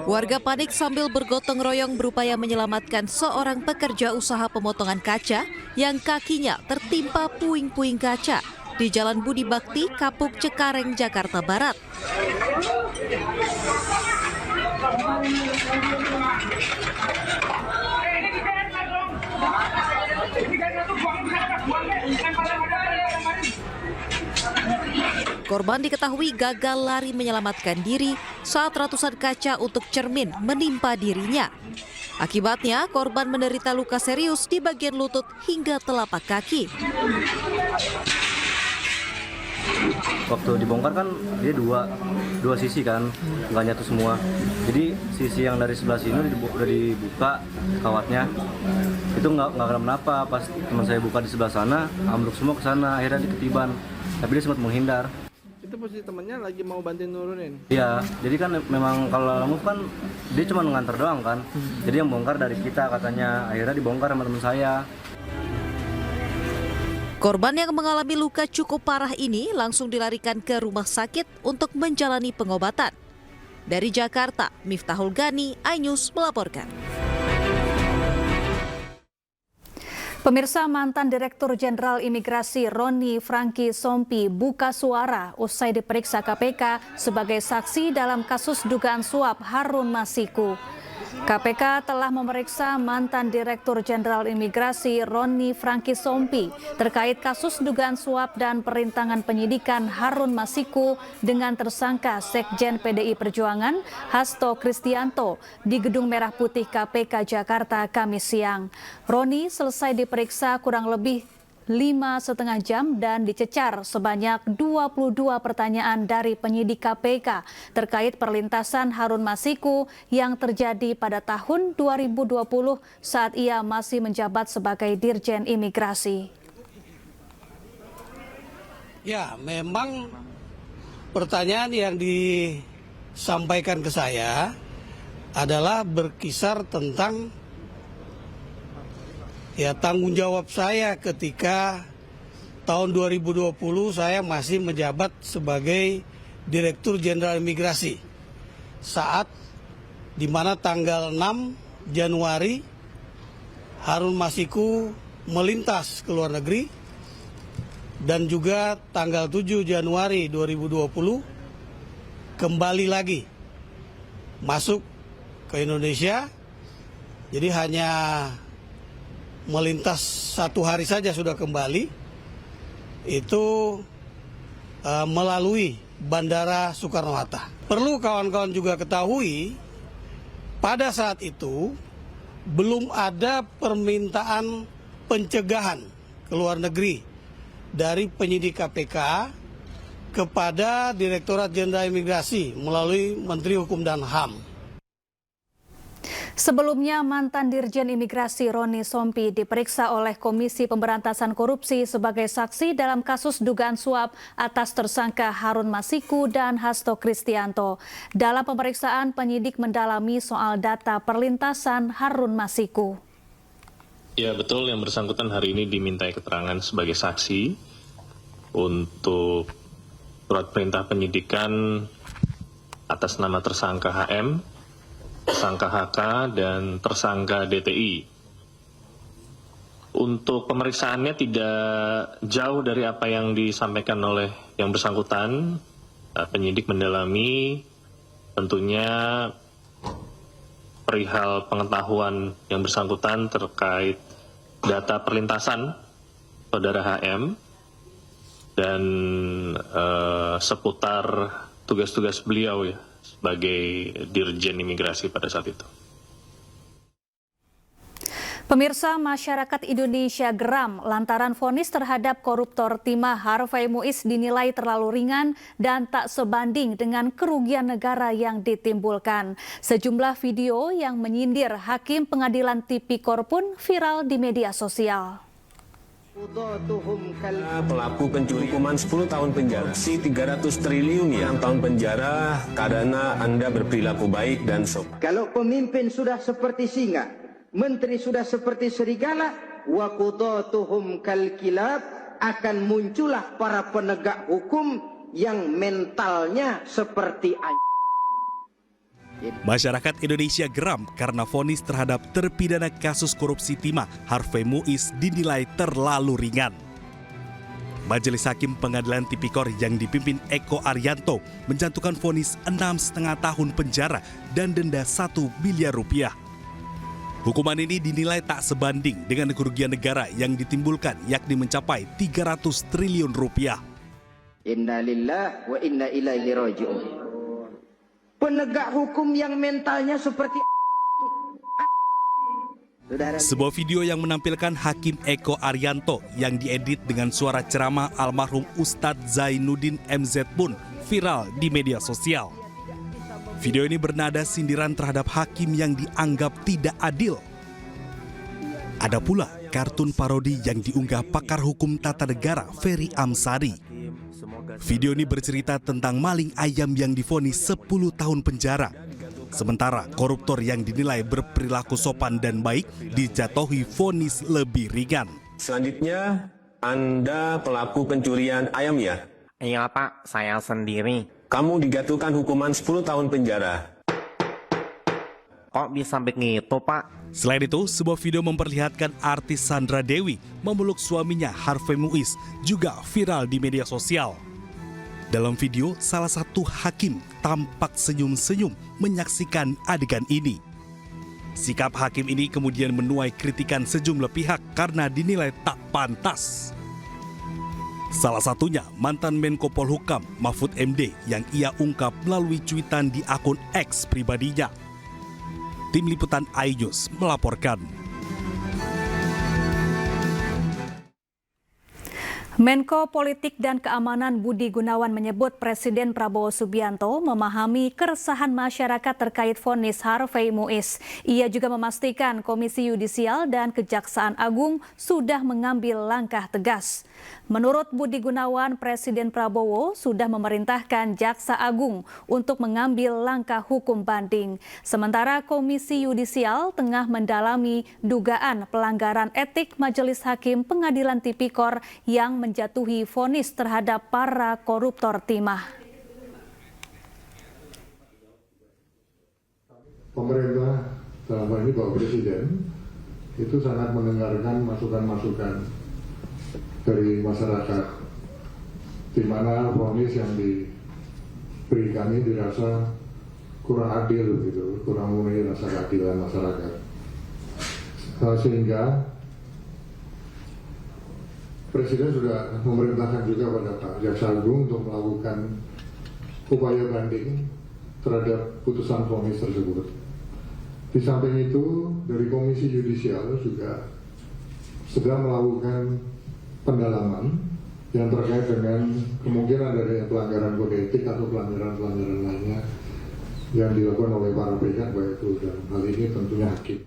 Warga panik sambil bergotong royong berupaya menyelamatkan seorang pekerja usaha pemotongan kaca yang kakinya tertimpa puing-puing kaca di Jalan Budi Bakti, Kapuk Cekareng, Jakarta Barat. Korban diketahui gagal lari menyelamatkan diri saat ratusan kaca untuk cermin menimpa dirinya. Akibatnya, korban menderita luka serius di bagian lutut hingga telapak kaki. Waktu dibongkar kan dia dua sisi kan, nggak nyatu semua. Jadi sisi yang dari sebelah sini udah dibuka kawatnya, itu nggak kenapa-napa. Pas teman saya buka di sebelah sana, ambruk semua ke sana, akhirnya diketiban. Tapi dia sempat menghindar. Itu posisi temannya lagi mau bantuin nurunin? Iya, jadi kan memang kalau move kan dia cuma nganter doang kan. Jadi yang bongkar dari kita katanya, akhirnya dibongkar sama teman saya. Korban yang mengalami luka cukup parah ini langsung dilarikan ke rumah sakit untuk menjalani pengobatan. Dari Jakarta, Miftahul Gani, iNews melaporkan. Pemirsa, mantan Direktur Jenderal Imigrasi Roni Franky Sompi buka suara usai diperiksa KPK sebagai saksi dalam kasus dugaan suap Harun Masiku. KPK telah memeriksa mantan Direktur Jenderal Imigrasi Roni Franky Sompi terkait kasus dugaan suap dan perintangan penyidikan Harun Masiku dengan tersangka Sekjen PDI Perjuangan Hasto Kristianto di Gedung Merah Putih KPK Jakarta Kamis siang. Roni selesai diperiksa kurang lebih 5,5 jam dan dicecar sebanyak 22 pertanyaan dari penyidik KPK terkait perlintasan Harun Masiku yang terjadi pada tahun 2020 saat ia masih menjabat sebagai Dirjen Imigrasi. Ya, memang pertanyaan yang disampaikan ke saya adalah berkisar tentang tanggung jawab saya ketika tahun 2020 saya masih menjabat sebagai Direktur Jenderal Imigrasi. Saat di mana tanggal 6 Januari Harun Masiku melintas ke luar negeri dan juga tanggal 7 Januari 2020 kembali lagi masuk ke Indonesia. Jadi hanya melintas 1 hari saja sudah kembali, itu melalui Bandara Soekarno-Hatta. Perlu kawan-kawan juga ketahui, pada saat itu belum ada permintaan pencegahan ke luar negeri dari penyidik KPK kepada Direktorat Jenderal Imigrasi melalui Menteri Hukum dan HAM. Sebelumnya, mantan Dirjen Imigrasi Roni Sompi diperiksa oleh Komisi Pemberantasan Korupsi sebagai saksi dalam kasus dugaan suap atas tersangka Harun Masiku dan Hasto Kristianto. Dalam pemeriksaan, penyidik mendalami soal data perlintasan Harun Masiku. Ya, betul, yang bersangkutan hari ini dimintai keterangan sebagai saksi untuk surat perintah penyidikan atas nama tersangka HM, tersangka HK, dan tersangka DTI. Untuk pemeriksaannya tidak jauh dari apa yang disampaikan oleh yang bersangkutan. Penyidik mendalami tentunya perihal pengetahuan yang bersangkutan terkait data perlintasan saudara HM dan seputar tugas-tugas beliau ya sebagai Dirjen Imigrasi pada saat itu. Pemirsa, masyarakat Indonesia geram lantaran vonis terhadap koruptor timah Harvey Muiz dinilai terlalu ringan dan tak sebanding dengan kerugian negara yang ditimbulkan. Sejumlah video yang menyindir Hakim Pengadilan Tipikor pun viral di media sosial. Pelaku pencuri hukuman 10 tahun penjara, si 300 triliun ya, 6 tahun penjara karena Anda berperilaku baik dan sopan. Kalau pemimpin sudah seperti singa, menteri sudah seperti serigala, wa qudatuhum kal kilab, akan muncullah para penegak hukum yang mentalnya seperti anjing. Masyarakat Indonesia geram karena vonis terhadap terpidana kasus korupsi timah Harvey Muiz dinilai terlalu ringan. Majelis Hakim Pengadilan Tipikor yang dipimpin Eko Arianto menjatuhkan vonis 6,5 tahun penjara dan denda 1 miliar rupiah. Hukuman ini dinilai tak sebanding dengan kerugian negara yang ditimbulkan, yakni mencapai 300 triliun rupiah. Inna lillahi wa inna ilaihi raji'un. Penegak hukum yang mentalnya seperti Sebuah video yang menampilkan Hakim Eko Arianto yang diedit dengan suara ceramah almarhum Ustadz Zainuddin MZ pun viral di media sosial. Video ini bernada sindiran terhadap hakim yang dianggap tidak adil. Ada pula kartun parodi yang diunggah pakar hukum tata negara Ferry Amsari. Video ini bercerita tentang maling ayam yang divonis 10 tahun penjara. Sementara koruptor yang dinilai berperilaku sopan dan baik dijatuhi vonis lebih ringan. Selanjutnya, Anda pelaku pencurian ayam ya? Iya Pak, saya sendiri. Kamu dijatuhkan hukuman 10 tahun penjara. Kok bisa begitu Pak? Selain itu, sebuah video memperlihatkan artis Sandra Dewi memeluk suaminya Harvey Muiz juga viral di media sosial. Dalam video, salah satu hakim tampak senyum-senyum menyaksikan adegan ini. Sikap hakim ini kemudian menuai kritikan sejumlah pihak karena dinilai tak pantas. Salah satunya mantan Menko Polhukam Mahfud MD yang ia ungkap melalui cuitan di akun X pribadinya. Tim Liputan iNews melaporkan. Menko Politik dan Keamanan Budi Gunawan menyebut Presiden Prabowo Subianto memahami keresahan masyarakat terkait vonis Harvey Muiz. Ia juga memastikan Komisi Yudisial dan Kejaksaan Agung sudah mengambil langkah tegas. Menurut Budi Gunawan, Presiden Prabowo sudah memerintahkan Jaksa Agung untuk mengambil langkah hukum banding. Sementara Komisi Yudisial tengah mendalami dugaan pelanggaran etik Majelis Hakim Pengadilan Tipikor yang menjatuhi vonis terhadap para koruptor timah. Pemerintah, dalam hal ini Bapak Presiden, itu sangat mendengarkan masukan-masukan dari masyarakat, di mana vonis yang diberikan ini dirasa kurang adil, gitu, kurang memenuhi rasa keadilan masyarakat, sehingga Presiden sudah memerintahkan juga pada Pak Jaksa Agung untuk melakukan upaya banding terhadap putusan vonis tersebut. Di samping itu, dari Komisi Yudisial juga sedang melakukan pendalaman yang terkait dengan kemungkinan adanya pelanggaran kode etik atau pelanggaran-pelanggaran lainnya yang dilakukan oleh para pihak, baik itu dalam hal ini tentunya hakim.